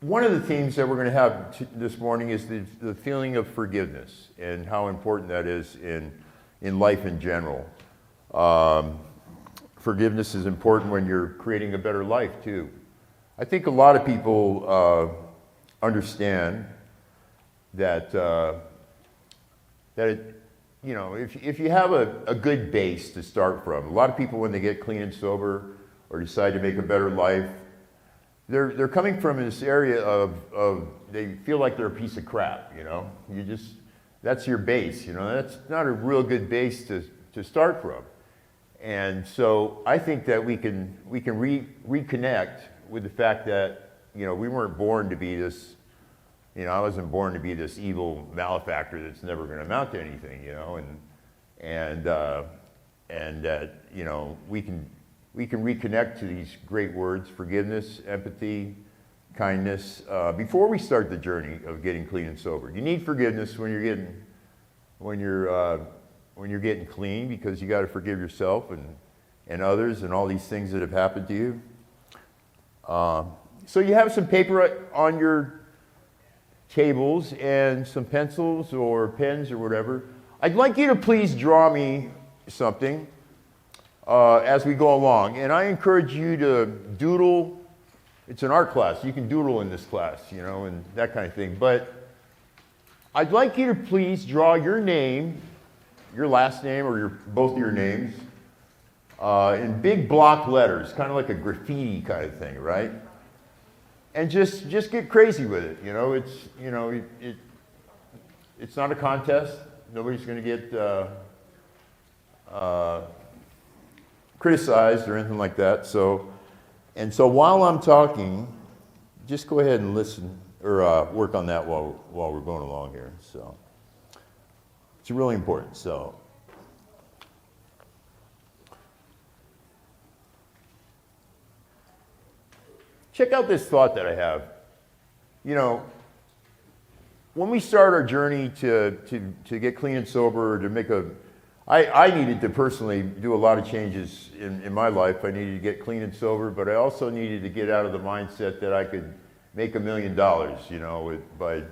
one of the themes that we're going to have this morning is the feeling of forgiveness and how important that is in life in general. Forgiveness is important when you're creating a better life too. I think a lot of people understand that if you have a good base to start from, a lot of people when they get clean and sober or decide to make a better life, they're coming from this area of they feel like they're a piece of crap, that's your base, that's not a real good base to start from. And so I think that we can reconnect with the fact that, we weren't born to be this, I wasn't born to be this evil malefactor that's never going to amount to anything, and that, we can reconnect to these great words: forgiveness, empathy, kindness, before we start the journey of getting clean and sober. You need forgiveness when you're getting clean, because you got to forgive yourself and others and all these things that have happened to you. So you have some paper on your tables and some pencils or pens or whatever. I'd like you to please draw me something as we go along. And I encourage you to doodle. It's an art class. You can doodle in this class, and that kind of thing. But I'd like you to please draw your name, your last name or both of your names, in big block letters, kind of like a graffiti kind of thing, right? And just get crazy with it. It's not a contest. Nobody's going to get criticized or anything like that. So while I'm talking, just go ahead and listen or work on that while we're going along here. So it's really important. So check out this thought that I have. When we start our journey to get clean and sober, I needed to personally do a lot of changes in my life. I needed to get clean and sober, but I also needed to get out of the mindset that I could make $1 million, by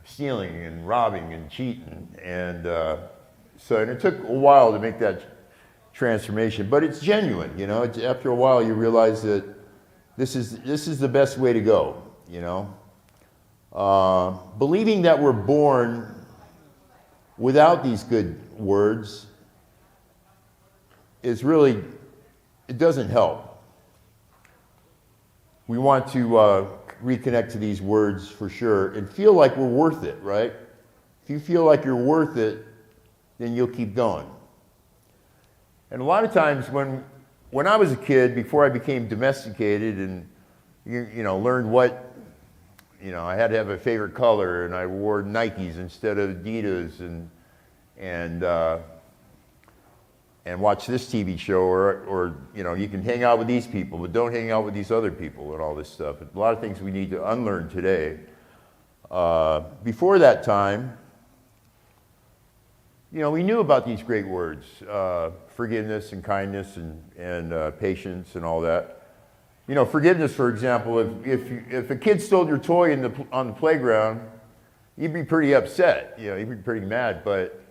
stealing and robbing and cheating. And it took a while to make that transformation, but it's genuine. After a while, you realize that this is the best way to go. Believing that we're born without these good words it doesn't help. We want to reconnect to these words for sure and feel like we're worth it, right? If you feel like you're worth it, then you'll keep going. And a lot of times when I was a kid, before I became domesticated and learned what, I had to have a favorite color, and I wore Nikes instead of Adidas, and watch this TV show, or you can hang out with these people, but don't hang out with these other people, and all this stuff. A lot of things we need to unlearn today. Before that time, we knew about these great words, forgiveness and kindness and patience and all that. Forgiveness, for example, if a kid stole your toy on the playground, you'd be pretty upset. You'd be pretty mad. But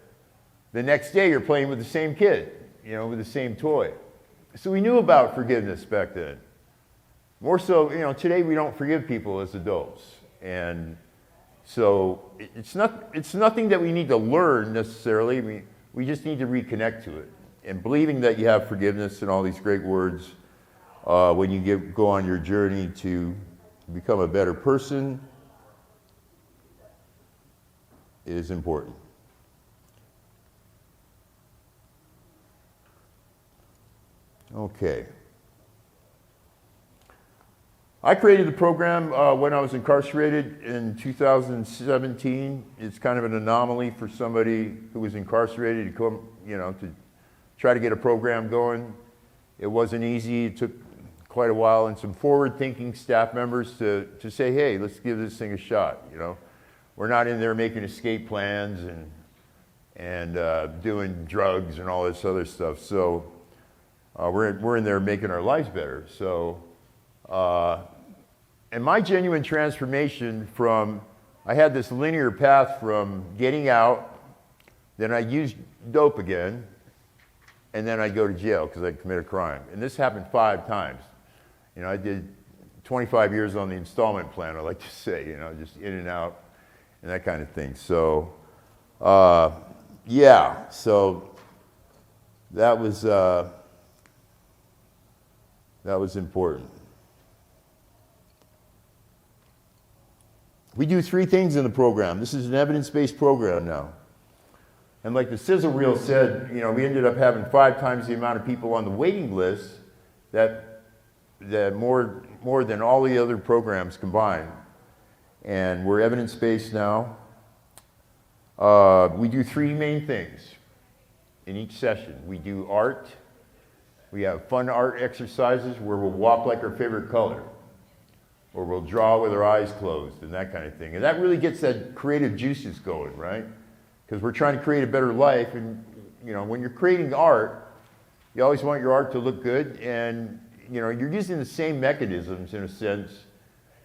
the next day, you're playing with the same kid, with the same toy. So we knew about forgiveness back then. More so, today we don't forgive people as adults, and so it's nothing that we need to learn necessarily. We just need to reconnect to it, and believing that you have forgiveness and all these great words. When you go on your journey to become a better person is important. Okay. I created the program when I was incarcerated in 2017. It's kind of an anomaly for somebody who was incarcerated to come, to try to get a program going. It wasn't easy. It took quite a while, and some forward-thinking staff members to say, hey, let's give this thing a shot. We're not in there making escape plans and doing drugs and all this other stuff. So we're in there making our lives better. So And my genuine transformation from, I had this linear path from getting out, then I'd use dope again, and then I'd go to jail because I'd commit a crime. And this happened 5 times. You know, I did 25 years on the installment plan, I like to say, you know, just in and out and that kind of thing. So, yeah, so that was important. We do 3 things in the program. This is an evidence-based program now. And like the sizzle reel said, you know, we ended up having 5 times the amount of people on the waiting list that more than all the other programs combined. And we're evidence-based now. We do 3 main things in each session. We do art. We have fun art exercises where we'll walk like our favorite color, or we'll draw with our eyes closed and that kind of thing. And that really gets that creative juices going, right? Because we're trying to create a better life. And, you know, when you're creating art, you always want your art to look good. And, you know, you're using the same mechanisms, in a sense,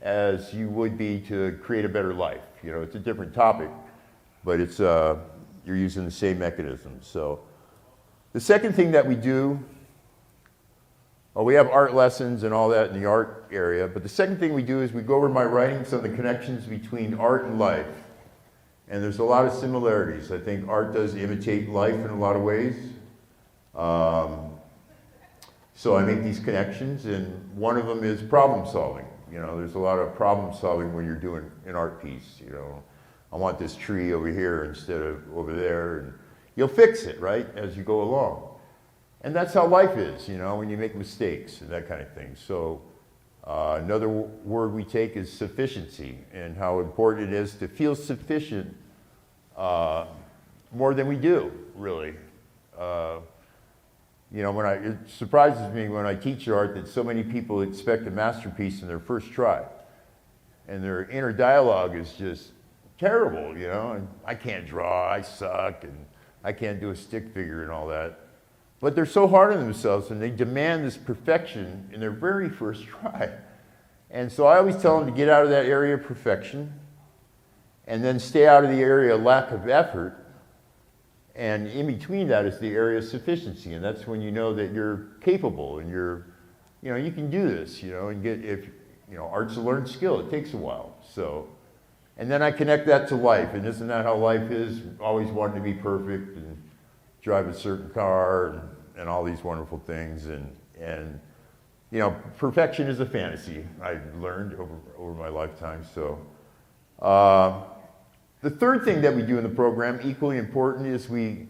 as you would be to create a better life. You know, it's a different topic, but it's, you're using the same mechanisms. So the second thing that we do, well, we have art lessons and all that in the art area, but the second thing we do is we go over my writings on the connections between art and life. And there's a lot of similarities. I think art does imitate life in a lot of ways. So I make these connections, and one of them is problem solving. You know, there's a lot of problem solving when you're doing an art piece. You know, I want this tree over here instead of over there, and you'll fix it, right, as you go along. And that's how life is, you know, when you make mistakes and that kind of thing. So another word we take is sufficiency, and how important it is to feel sufficient more than we do, really. You know, it surprises me when I teach art that so many people expect a masterpiece in their first try. And their inner dialogue is just terrible, you know, and I can't draw, I suck, and I can't do a stick figure and all that. But they're so hard on themselves, and they demand this perfection in their very first try. And so I always tell them to get out of that area of perfection, and then stay out of the area of lack of effort. And in between that is the area of sufficiency, and that's when you know that you're capable and you know, you can do this, you know, and you know, art's a learned skill. It takes a while. So, and then I connect that to life, and isn't that how life is? Always wanting to be perfect and drive a certain car and all these wonderful things, and you know, perfection is a fantasy, I've learned over my lifetime. So the third thing that we do in the program, equally important, is we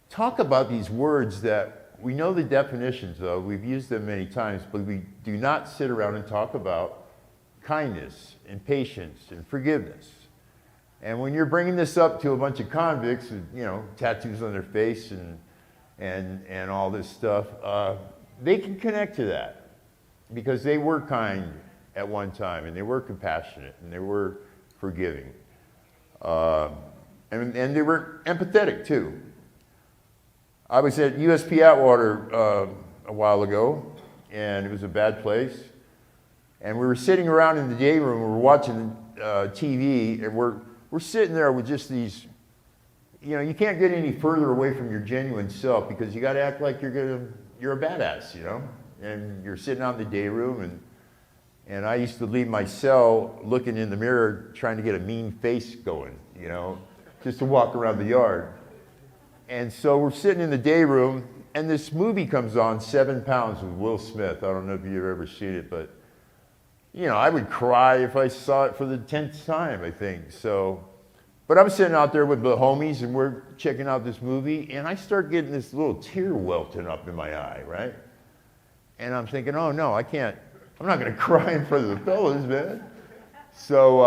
talk about these words that we know the definitions of, we've used them many times, but we do not sit around and talk about kindness and patience and forgiveness. And when you're bringing this up to a bunch of convicts with, you know, tattoos on their face and all this stuff, they can connect to that because they were kind at one time, and they were compassionate, and they were forgiving. And they were empathetic too. I was at USP Atwater a while ago, and it was a bad place. And we were sitting around in the day room, we were watching TV, and we're sitting there with just these, you know, you can't get any further away from your genuine self because you got to act like you're a badass, you know? And you're sitting out in the day room, and I used to leave my cell looking in the mirror trying to get a mean face going, you know, just to walk around the yard. And so we're sitting in the day room, and this movie comes on, 7 Pounds with Will Smith. I don't know if you've ever seen it, but, you know, I would cry if I saw it for the 10th time, I think. So, but I'm sitting out there with the homies, and we're checking out this movie, and I start getting this little tear welting up in my eye, right? And I'm thinking, oh no, I'm not going to cry in front of the fellas, man. So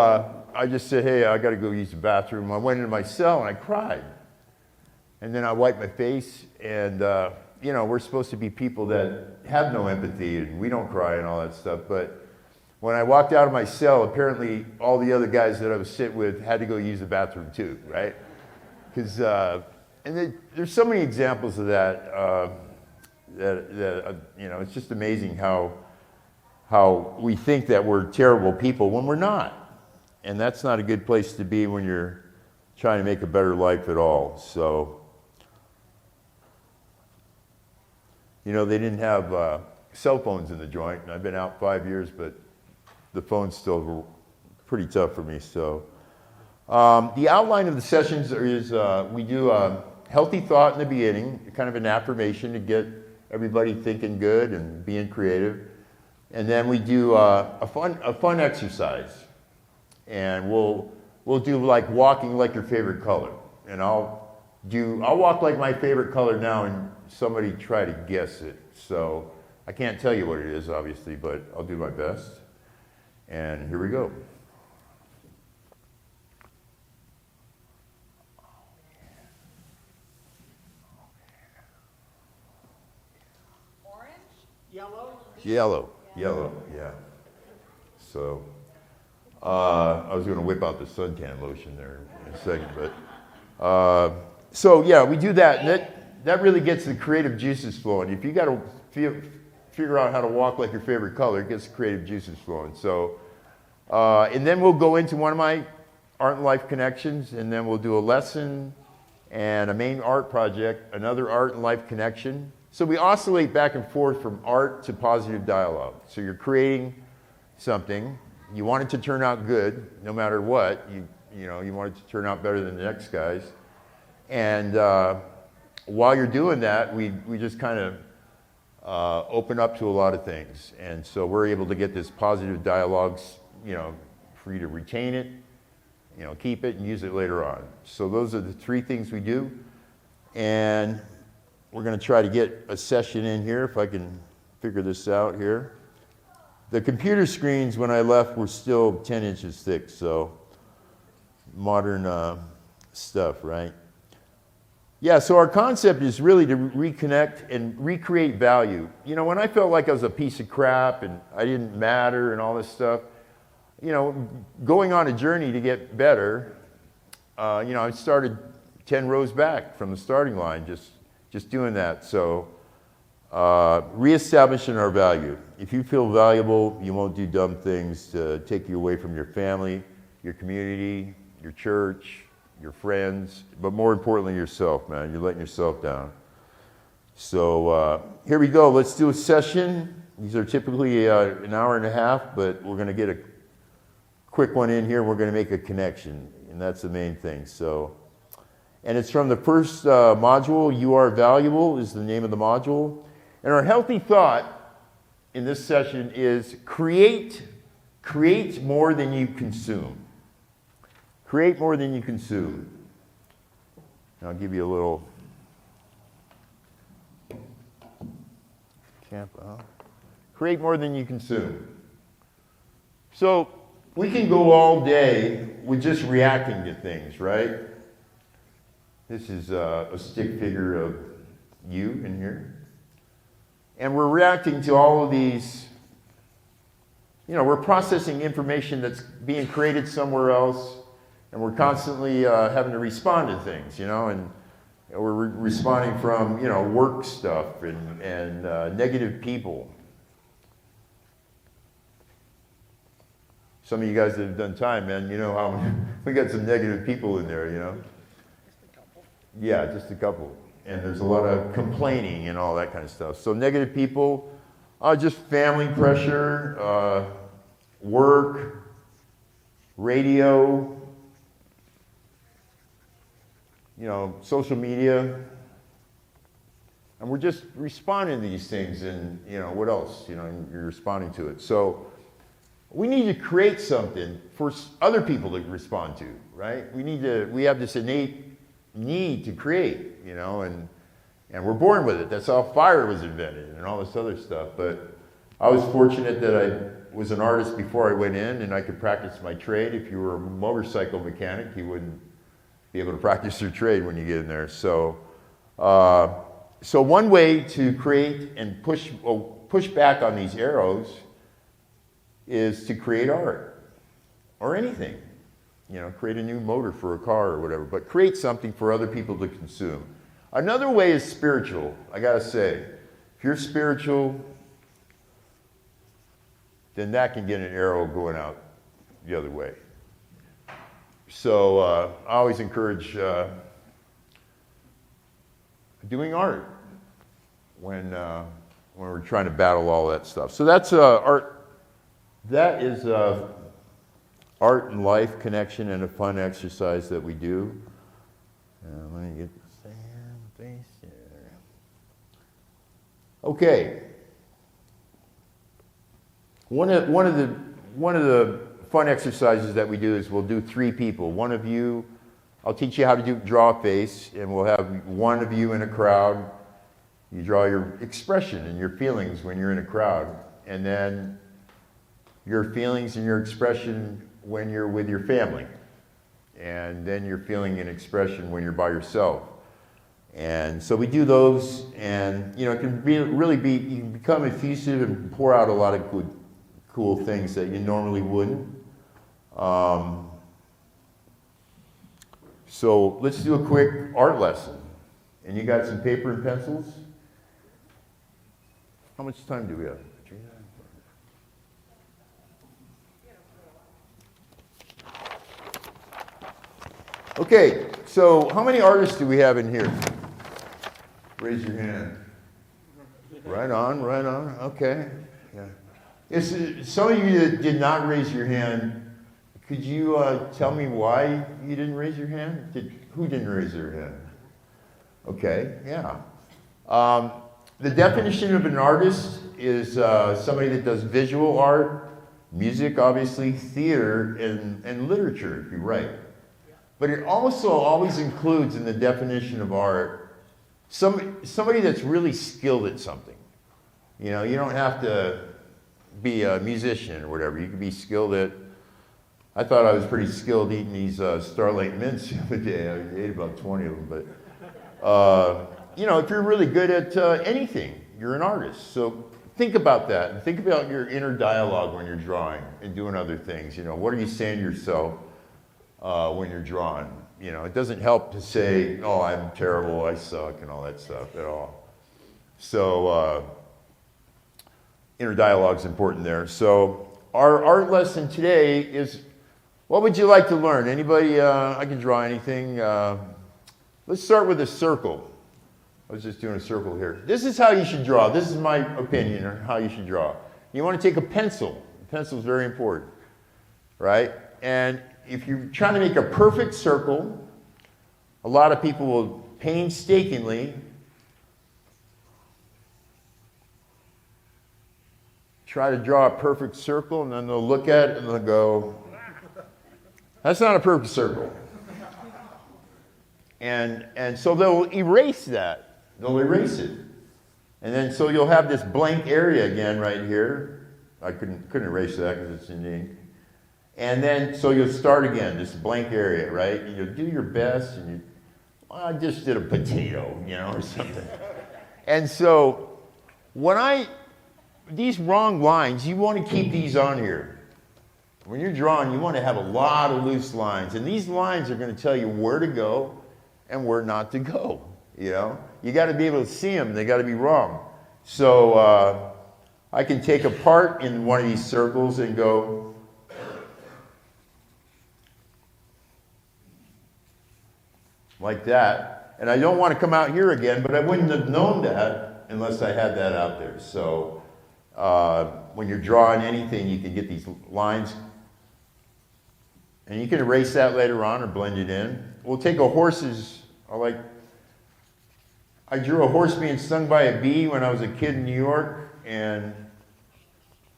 I just said, hey, I got to go use the bathroom. I went into my cell and I cried. And then I wiped my face, and you know, we're supposed to be people that have no empathy, and we don't cry and all that stuff. But when I walked out of my cell, apparently all the other guys that I was sitting with had to go use the bathroom too, right? Because, and there's so many examples of that, that you know, it's just amazing how how we think that we're terrible people when we're not. And that's not a good place to be when you're trying to make a better life at all. So, you know, they didn't have cell phones in the joint, and I've been out 5 years, but the phone's still pretty tough for me. So, the outline of the sessions is we do a healthy thought in the beginning, kind of an affirmation to get everybody thinking good and being creative. And then we do a fun exercise, and we'll do like walking like your favorite color. And I'll walk like my favorite color now, and somebody try to guess it. So I can't tell you what it is, obviously, but I'll do my best. And here we go. Orange? Yellow? Yellow, yeah. So, I was going to whip out the suntan lotion there in a second, but, so yeah, we do that, and that really gets the creative juices flowing. If you got to figure out how to walk like your favorite color, it gets the creative juices flowing. So, and then we'll go into one of my art and life connections, and then we'll do a lesson and a main art project, another art and life connection. So we oscillate back and forth from art to positive dialogue. So you're creating something, you want it to turn out good, no matter what. You know, you want it to turn out better than the next guy's. And while you're doing that, we just kind of open up to a lot of things. And so we're able to get this positive dialogues, you know, for you to retain it, you know, keep it and use it later on. So those are the three things we do. And we're going to try to get a session in here, if I can figure this out here. The computer screens, when I left, were still 10 inches thick, so modern stuff, right? Yeah, so our concept is really to reconnect and recreate value. You know, when I felt like I was a piece of crap and I didn't matter and all this stuff, you know, going on a journey to get better, you know, I started 10 rows back from the starting line, just doing that. So reestablishing our value. If you feel valuable, you won't do dumb things to take you away from your family, your community, your church, your friends, but more importantly, yourself, man. You're letting yourself down. So here we go. Let's do a session. These are typically an hour and a half, but we're going to get a quick one in here. We're going to make a connection, and that's the main thing. So. And it's from the first module, You Are Valuable is the name of the module. And our healthy thought in this session is create more than you consume. Create more than you consume. And I'll give you a little camp out. Create more than you consume. So we can go all day with just reacting to things, right? This is a stick figure of you in here. And we're reacting to all of these, you know, we're processing information that's being created somewhere else, and we're constantly having to respond to things, you know, and we're responding from, you know, work stuff and negative people. Some of you guys that have done time, man, you know how we got some negative people in there, you know. Yeah, just a couple. And there's a lot of complaining and all that kind of stuff. So negative people, just family pressure, work, radio, you know, social media. And we're just responding to these things, and, you know, what else? You know, you're responding to it. So we need to create something for other people to respond to, right? We have this innate need to create, you know, and we're born with it. That's how fire was invented and all this other stuff. But I was fortunate that I was an artist before I went in, and I could practice my trade. If you were a motorcycle mechanic, you wouldn't be able to practice your trade when you get in there. So, so one way to create and push back on these arrows is to create art or anything. You know, create a new motor for a car or whatever, but create something for other people to consume. Another way is spiritual, I gotta say. If you're spiritual, then that can get an arrow going out the other way. So I always encourage doing art when we're trying to battle all that stuff. So that's art. That is art and life connection and a fun exercise that we do. Let me get the same face here. Okay. One of the fun exercises that we do is we'll do 3 people. One of you, I'll teach you how to draw a face, and we'll have one of you in a crowd. You draw your expression and your feelings when you're in a crowd, and then your feelings and your expression when you're with your family, and then your feeling and expression when you're by yourself. And so we do those, and it can really be, you can become effusive and pour out a lot of good, cool things that you normally wouldn't. So let's do a quick art lesson. And you got some paper and pencils? How much time do we have? Okay, so how many artists do we have in here? Raise your hand. Right on, okay. Yeah. Some of you that did not raise your hand, could you tell me why you didn't raise your hand? Who didn't raise their hand? Okay, yeah. The definition of an artist is somebody that does visual art, music, obviously, theater, and literature, if you write. But it also always includes in the definition of art somebody that's really skilled at something. You don't have to be a musician or whatever. You can be skilled at, I thought I was pretty skilled eating these Starlight Mints the other day. I ate about 20 of them. But, if you're really good at anything, you're an artist. So think about that. And think about your inner dialogue when you're drawing and doing other things. What are you saying to yourself when you're drawing? It doesn't help to say, oh, I'm terrible, I suck, and all that stuff at all. So inner dialogue is important there. So our art lesson today is, what would you like to learn? Anybody? I can draw anything. Let's start with a circle. I was just doing a circle here. This is how you should draw. This is my opinion on how you should draw. You want to take a pencil. A pencil is very important, right? And if you're trying to make a perfect circle, a lot of people will painstakingly try to draw a perfect circle, and then they'll look at it and they'll go, that's not a perfect circle. And so they'll erase that. They'll erase it. And then so you'll have this blank area again right here. I couldn't erase that because it's in ink. And then so you'll start again, this blank area, right? And you'll do your best, and I just did a potato, or something. And so these wrong lines, you want to keep these on here. When you're drawing, you want to have a lot of loose lines. And these lines are going to tell you where to go and where not to go, You got to be able to see them. They got to be wrong. So I can take a part in one of these circles and go, like that. And I don't want to come out here again, but I wouldn't have known that unless I had that out there. So when you're drawing anything, you can get these lines. And you can erase that later on or blend it in. We'll take a horse's, I drew a horse being stung by a bee when I was a kid in New York. And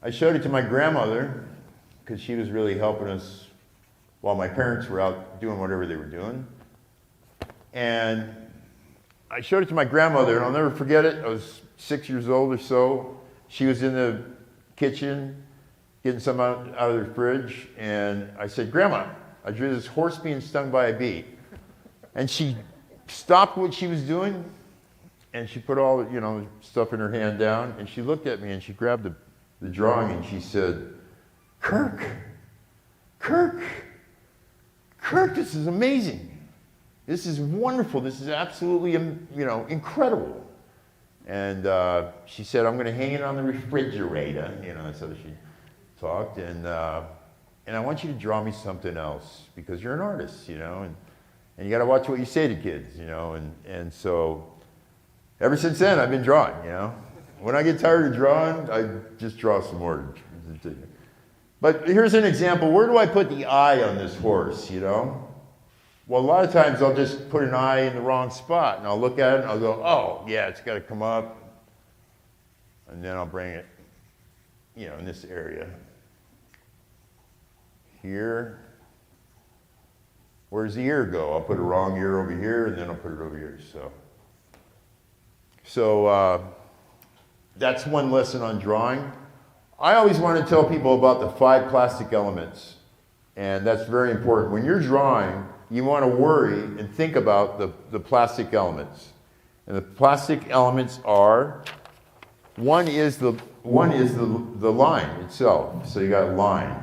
I showed it to my grandmother because she was really helping us while my parents were out doing whatever they were doing. And I showed it to my grandmother, and I'll never forget it. I was 6 years old or so. She was in the kitchen getting some out of the fridge, and I said, Grandma, I drew this horse being stung by a bee. And she stopped what she was doing, and she put all the stuff in her hand down, and she looked at me, and she grabbed the drawing, and she said, Kirk, this is amazing. This is wonderful. This is absolutely, incredible. And she said, I'm going to hang it on the refrigerator. So talked, and I want you to draw me something else because you're an artist, you know, and you got to watch what you say to kids, you know, and so ever since then I've been drawing, you know. When I get tired of drawing, I just draw some more. But here's an example. Where do I put the eye on this horse, you know? Well, a lot of times I'll just put an eye in the wrong spot, and I'll look at it and I'll go, oh, yeah, it's got to come up. And then I'll bring it, you know, in this area. Here. Where's the ear go? I'll put a wrong ear over here, and then I'll put it over here. So that's one lesson on drawing. I always want to tell people about the 5 plastic elements, and that's very important. When you're drawing, you want to worry and think about the plastic elements. And the plastic elements are, one is the line itself. So you got line.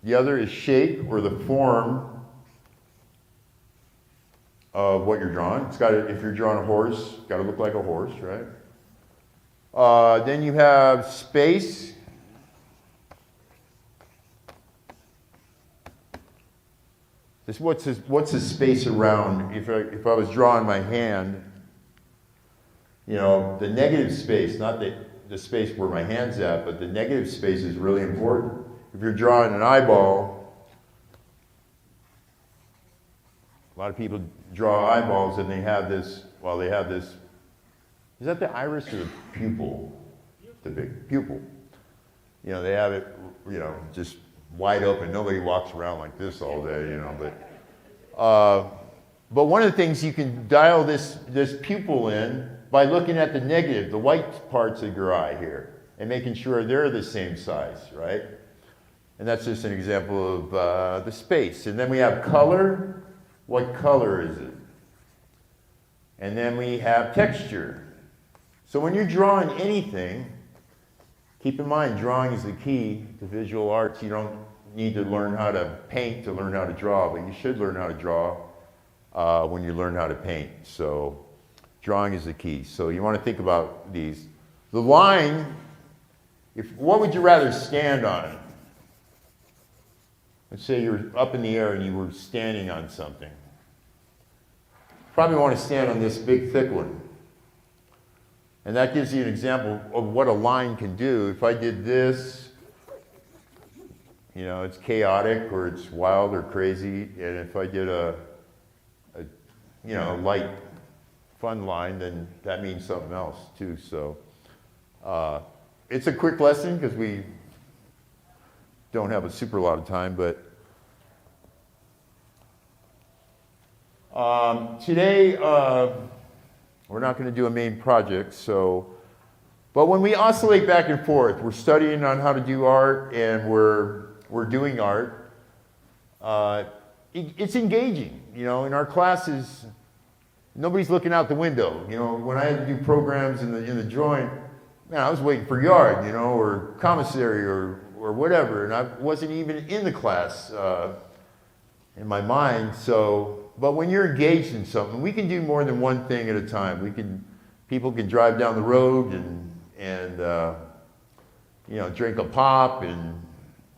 The other is shape, or the form of what you're drawing. It's got to, if you're drawing a horse, it's got to look like a horse, right? Then you have space. What's the space around? If I was drawing my hand, you know, the negative space, not the space where my hand's at, but the negative space is really important. If you're drawing an eyeball, a lot of people draw eyeballs and they have this, is that the iris or the pupil? The big pupil. You know, they have it, you know, just wide open. Nobody walks around like this all day, you know, but one of the things, you can dial this pupil in by looking at the negative, the white parts of your eye here, and making sure they're the same size, right? And that's just an example of the space. And then we have color. What color is it? And then we have texture. So when you're drawing anything, keep in mind, drawing is the key to visual arts. You don't need to learn how to paint to learn how to draw, but you should learn how to draw when you learn how to paint. So drawing is the key. So you want to think about these. The line, what would you rather stand on? Let's say you're up in the air and you were standing on something. Probably want to stand on this big, thick one. And that gives you an example of what a line can do. If I did this, you know, it's chaotic or it's wild or crazy. And if I did a you know, light, fun line, then that means something else too. So it's a quick lesson because we don't have a super lot of time, but today we're not going to do a main project. But when we oscillate back and forth, we're studying on how to do art, and we're doing art. It's engaging, you know. In our classes, nobody's looking out the window. You know, when I had to do programs in the drawing, man, I was waiting for yard, you know, or commissary or whatever, and I wasn't even in the class in my mind. But when you're engaged in something, we can do more than one thing at a time. People can drive down the road and you know, drink a pop and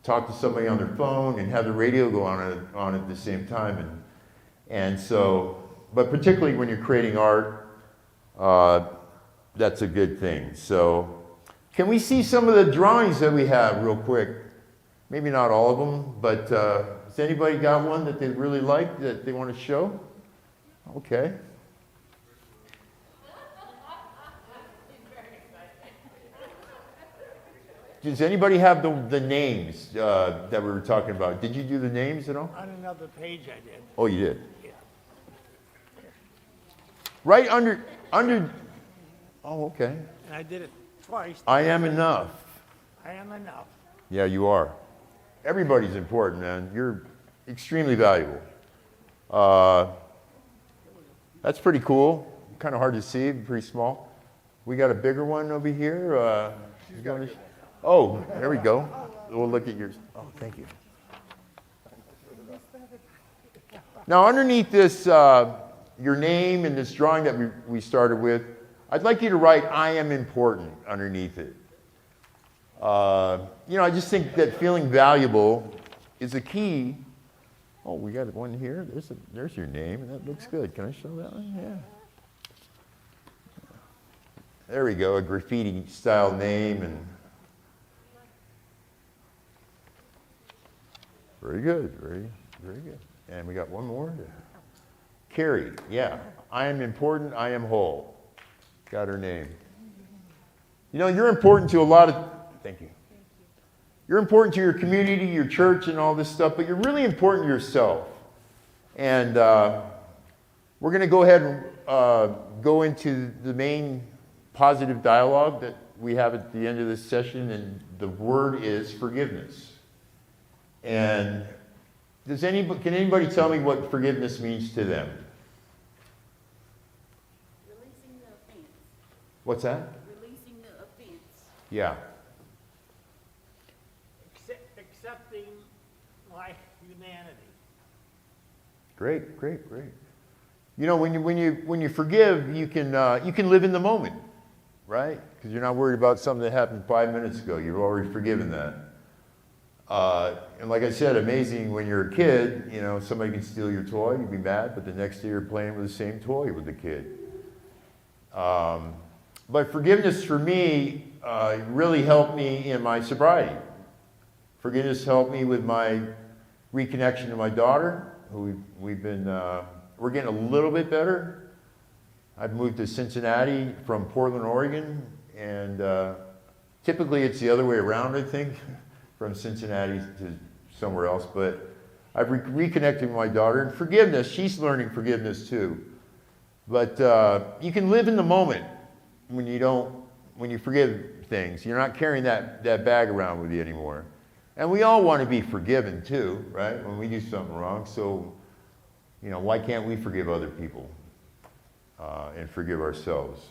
talk to somebody on their phone and have the radio go on at the same time. And so, but particularly when you're creating art, that's a good thing. So, can we see some of the drawings that we have real quick? Maybe not all of them, but has anybody got one that they really like that they want to show? Okay. Does anybody have the names that we were talking about? Did you do the names at all? On another page I did. Oh, you did? Yeah. Right under, oh, okay. And I did it twice. I am enough. I am enough. Yeah, you are. Everybody's important, man. You're extremely valuable. That's pretty cool. Kind of hard to see, pretty small. We got a bigger one over here. Oh, there we go. We'll look at yours. Oh, thank you. Now, underneath this, your name and this drawing that we started with, I'd like you to write, I am important, underneath it. I just think that feeling valuable is a key. Oh, we got one here. There's your name, and that looks good. Can I show that one? Yeah. There we go, a graffiti style name, and very good, very good. And we got one more. Carrie, yeah. I am important, I am whole. Got her name. You're important to a lot of, thank you. You're important to your community, your church, and all this stuff, but you're really important to yourself. And we're going to go ahead and go into the main positive dialogue that we have at the end of this session, and the word is forgiveness. And can anybody tell me what forgiveness means to them? Releasing the offense. What's that? Releasing the offense. Yeah. Accepting my humanity. Great. When you forgive, you can live in the moment, right? Because you're not worried about something that happened 5 minutes ago. You've already forgiven that. And like I said, amazing when you're a kid, somebody can steal your toy, you'd be mad, but the next day you're playing with the same toy with the kid. But forgiveness for me really helped me in my sobriety. Forgiveness helped me with my reconnection to my daughter, who we're getting a little bit better. I've moved to Cincinnati from Portland, Oregon, and typically it's the other way around, I think, from Cincinnati to somewhere else, but I've reconnected with my daughter. And forgiveness, she's learning forgiveness too. But you can live in the moment when you forgive things. You're not carrying that bag around with you anymore. And we all want to be forgiven too, right? When we do something wrong. So, why can't we forgive other people and forgive ourselves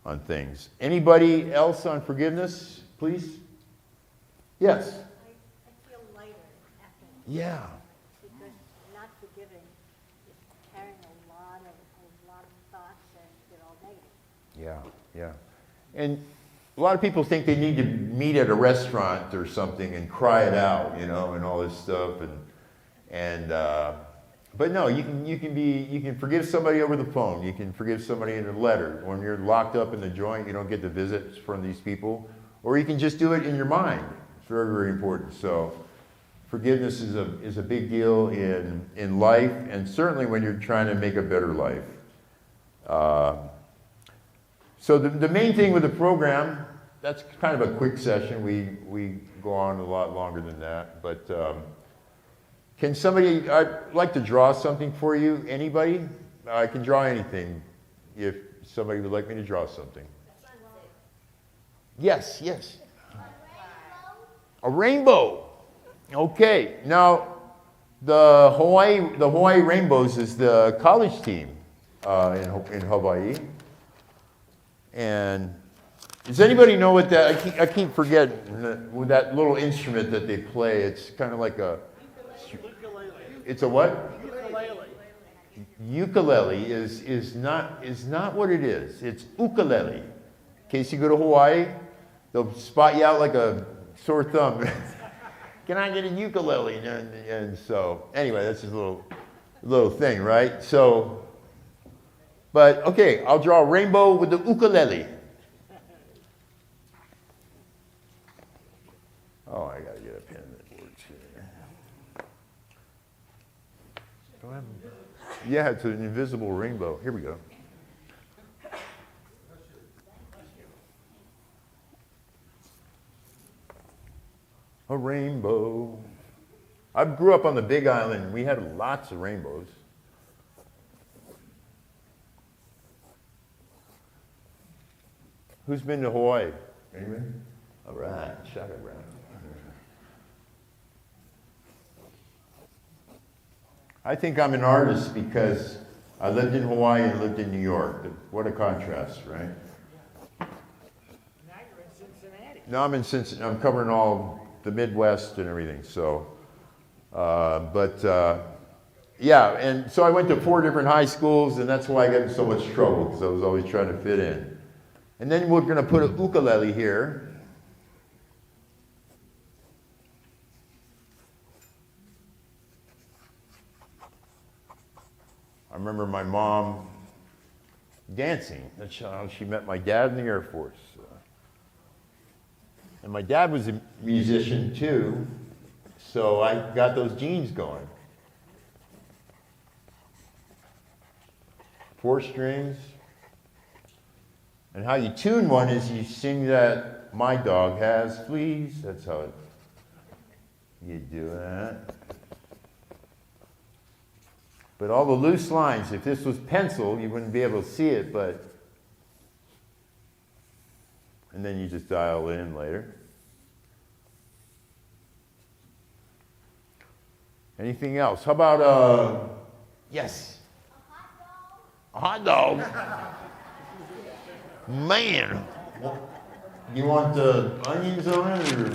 on things? Anybody else on forgiveness, please? Yes. I feel lighter after. Yeah. Because not forgiving is carrying a lot of thoughts and get all negative. Yeah. And a lot of people think they need to meet at a restaurant or something and cry it out, and all this stuff. But no, you can forgive somebody over the phone. You can forgive somebody in a letter. When you're locked up in the joint, you don't get the visits from these people. Or you can just do it in your mind. It's very, very important. So forgiveness is a big deal in life, and certainly when you're trying to make a better life. So the main thing with the program, that's kind of a quick session. We go on a lot longer than that. But can somebody, I'd like to draw something for you. Anybody? I can draw anything if somebody would like me to draw something. Yes. A rainbow. Okay. Now, the Hawaii Rainbows is the college team in Hawaii. And does anybody know what that? I keep forgetting with that little instrument that they play. It's kind of like a. Ukulele. It's a what? Ukulele. Ukulele is not what it is. It's ukulele. In case you go to Hawaii, they'll spot you out like a sore thumb. Can I get a ukulele? And so anyway, that's just a little thing, right? So, but okay, I'll draw a rainbow with the ukulele. Oh, I gotta get a pen that works here. Do I have? Yeah, it's an invisible rainbow. Here we go. A rainbow. I grew up on the Big Island. We had lots of rainbows. Who's been to Hawaii? Anybody? All right, shaka around. I think I'm an artist because I lived in Hawaii and lived in New York. What a contrast, right? Now you're in Cincinnati. No, I'm in Cincinnati. I'm covering all the Midwest and everything. So, yeah. And so I went to 4 different high schools, and that's why I got in so much trouble, because I was always trying to fit in. And then we're going to put a ukulele here. remember my mom dancing. That's how she met my dad in the Air Force. And my dad was a musician too, so I got those genes going. 4 strings. And how you tune one is you sing that "My dog has fleas." That's how you do that. But all the loose lines, if this was pencil, you wouldn't be able to see it, but and then you just dial it in later. Anything else? How about, yes? A hot dog. Man. You want the onions on it or?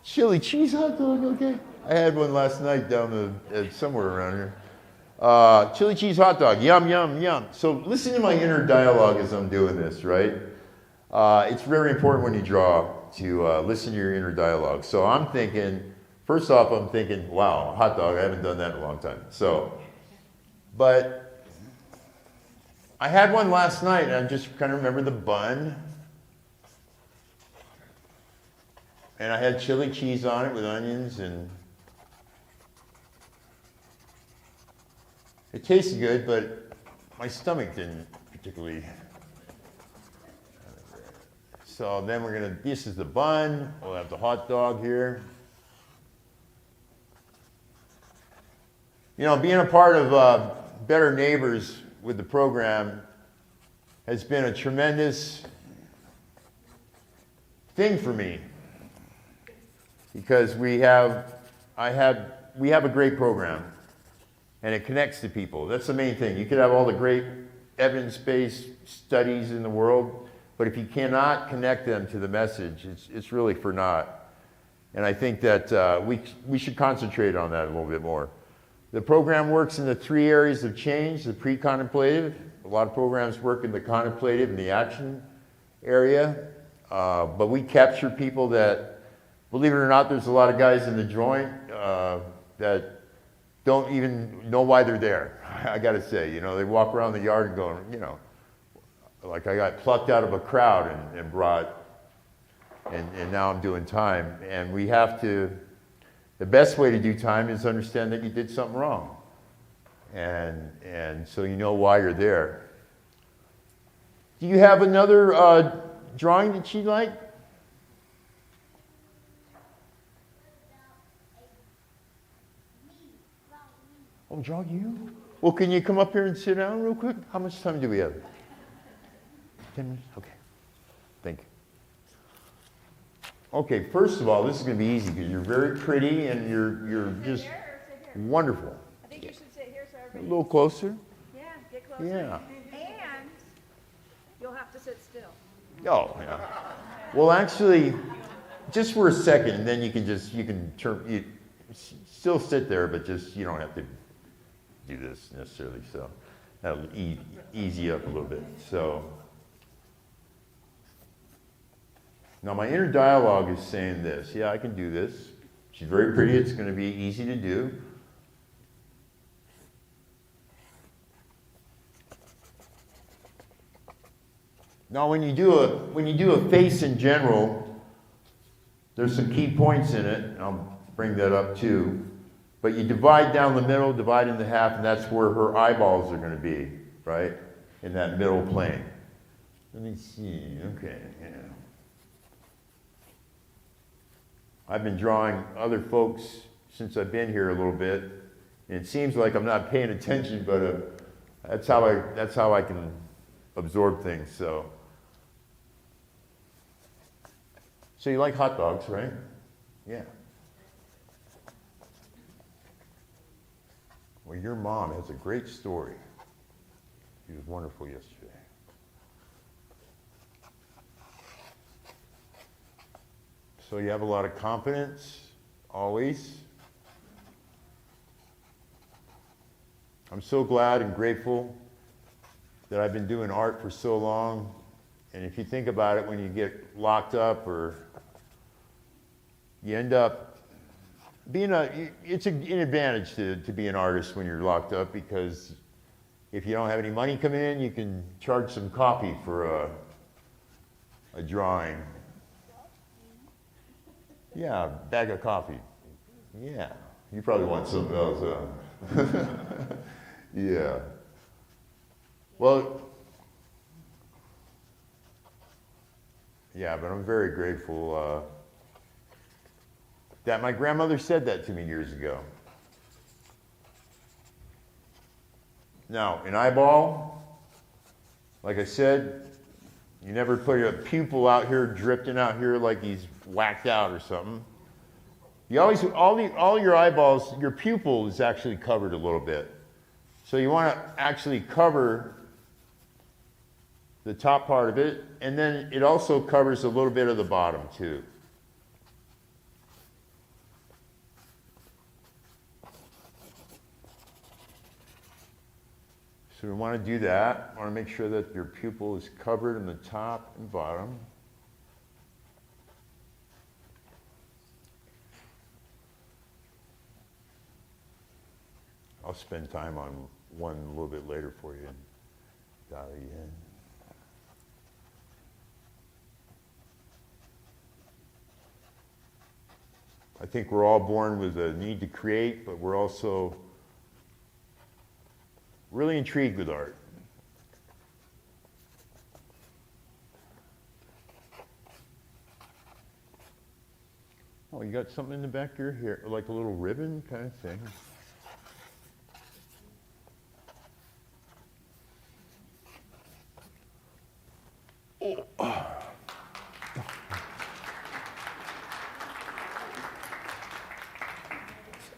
Chili cheese hot dog, okay. I had one last night down somewhere around here. Chili cheese hot dog, yum, yum, yum. So listen to my inner dialogue as I'm doing this, right? It's very important when you draw to listen to your inner dialogue. So I'm thinking, first off, I'm thinking, wow, hot dog, I haven't done that in a long time. So, but I had one last night and I just kind of remember the bun. And I had chili cheese on it with onions and it tasted good, but my stomach didn't particularly. So then this is the bun, we'll have the hot dog here. You know, being a part of Better Neighbors with the program has been a tremendous thing for me because we have a great program. And it connects to people. That's the main thing. You could have all the great evidence-based studies in the world, but if you cannot connect them to the message, it's really for naught. And I think that we should concentrate on that a little bit more. The program works in the 3 areas of change, the pre-contemplative. A lot of programs work in the contemplative and the action area. But we capture people that, believe it or not, there's a lot of guys in the joint that don't even know why they're there. I gotta say, you know, they walk around the yard and go, you know, like I got plucked out of a crowd and brought, and now I'm doing time. And we have to, the best way to do time is understand that you did something wrong. And so you know why you're there. Do you have another drawing that you'd like? Oh, draw you? Well, can you come up here and sit down real quick? How much time do we have? 10 minutes? Okay. Thank you. Okay, first of all, this is going to be easy because you're very pretty and you're just wonderful. I think you should sit here so A everybody. little closer. Yeah, get closer. Yeah. And you'll have to sit still. Oh, yeah. Well, actually, just for a second, and then you can still sit there, but just, you don't have to do this necessarily, so that'll ease you up a little bit. So now my inner dialogue is saying this. Yeah, I can do this. She's very pretty. It's going to be easy to do. Now, when you do a face in general, there's some key points in it. And I'll bring that up too. But you divide down the middle, divide into half, and that's where her eyeballs are going to be, right? In that middle plane. Let me see. Okay, yeah. I've been drawing other folks since I've been here a little bit. And it seems like I'm not paying attention, but that's how I can absorb things. So you like hot dogs, right? Yeah. Well, your mom has a great story. She was wonderful yesterday. So you have a lot of confidence, always. I'm so glad and grateful that I've been doing art for so long. And if you think about it, when you get locked up or you end up it's an advantage to be an artist when you're locked up, because if you don't have any money coming in, you can charge some coffee for a drawing. Yeah, bag of coffee. Yeah, you probably want something else, huh? Yeah. Well, yeah, but I'm very grateful that my grandmother said that to me years ago. Now, an eyeball, like I said, you never put a pupil out here, drifting out here like he's whacked out or something. You always, all your eyeballs, your pupil is actually covered a little bit. So you want to actually cover the top part of it, and then it also covers a little bit of the bottom too. So we want to do that. We want to make sure that your pupil is covered in the top and bottom. I'll spend time on one a little bit later for you and dial you in. I think we're all born with a need to create, but we're also really intrigued with art. Oh, you got something in the back of your hair, like a little ribbon kind of thing.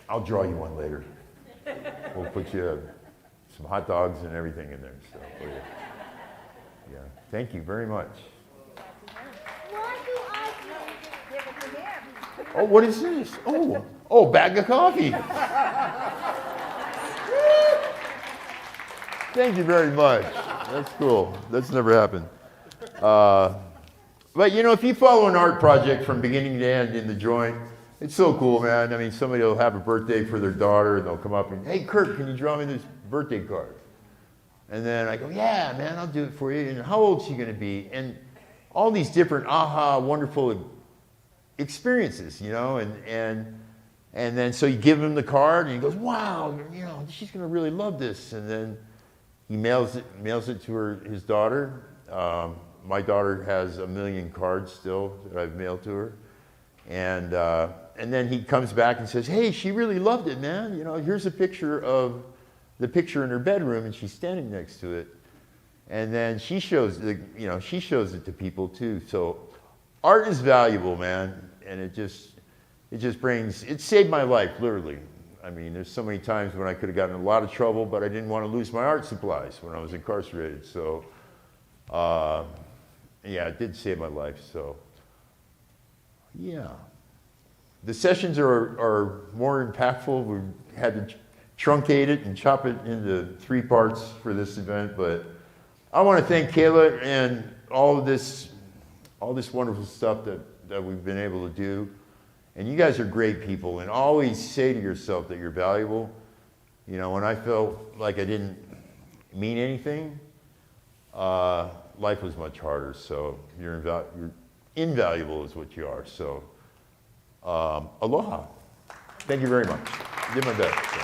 I'll draw you one later. We'll put you some hot dogs and everything in there. So, yeah. Thank you very much. Why do I Give it to him. Oh, what is this? Oh, bag of coffee. Thank you very much. That's cool. That's never happened. But you know, if you follow an art project from beginning to end in the drawing, it's so cool, man. I mean, somebody will have a birthday for their daughter, and they'll come up and, hey, Kurt, can you draw me this birthday card? And then I go, yeah, man, I'll do it for you. And how old is she going to be? And all these different wonderful experiences, you know, and then so you give him the card, and he goes, wow, you know, she's going to really love this. And then he mails it to his daughter. My daughter has 1 million cards still that I've mailed to her. And then he comes back and says, hey, she really loved it, man. You know, here's a picture of the picture in her bedroom, and she's standing next to it. And then she shows it to people too. So art is valuable, man. And it saved my life, literally. I mean, there's so many times when I could have gotten in a lot of trouble, but I didn't want to lose my art supplies when I was incarcerated. So, yeah, it did save my life. So, yeah. The sessions are more impactful. We had to truncate it and chop it into 3 parts for this event, but I want to thank Kayla and all this wonderful stuff that we've been able to do. And you guys are great people, and always say to yourself that you're valuable. You know, when I felt like I didn't mean anything, life was much harder. So you're invaluable is what you are. So aloha. Thank you very much. I did my best. So.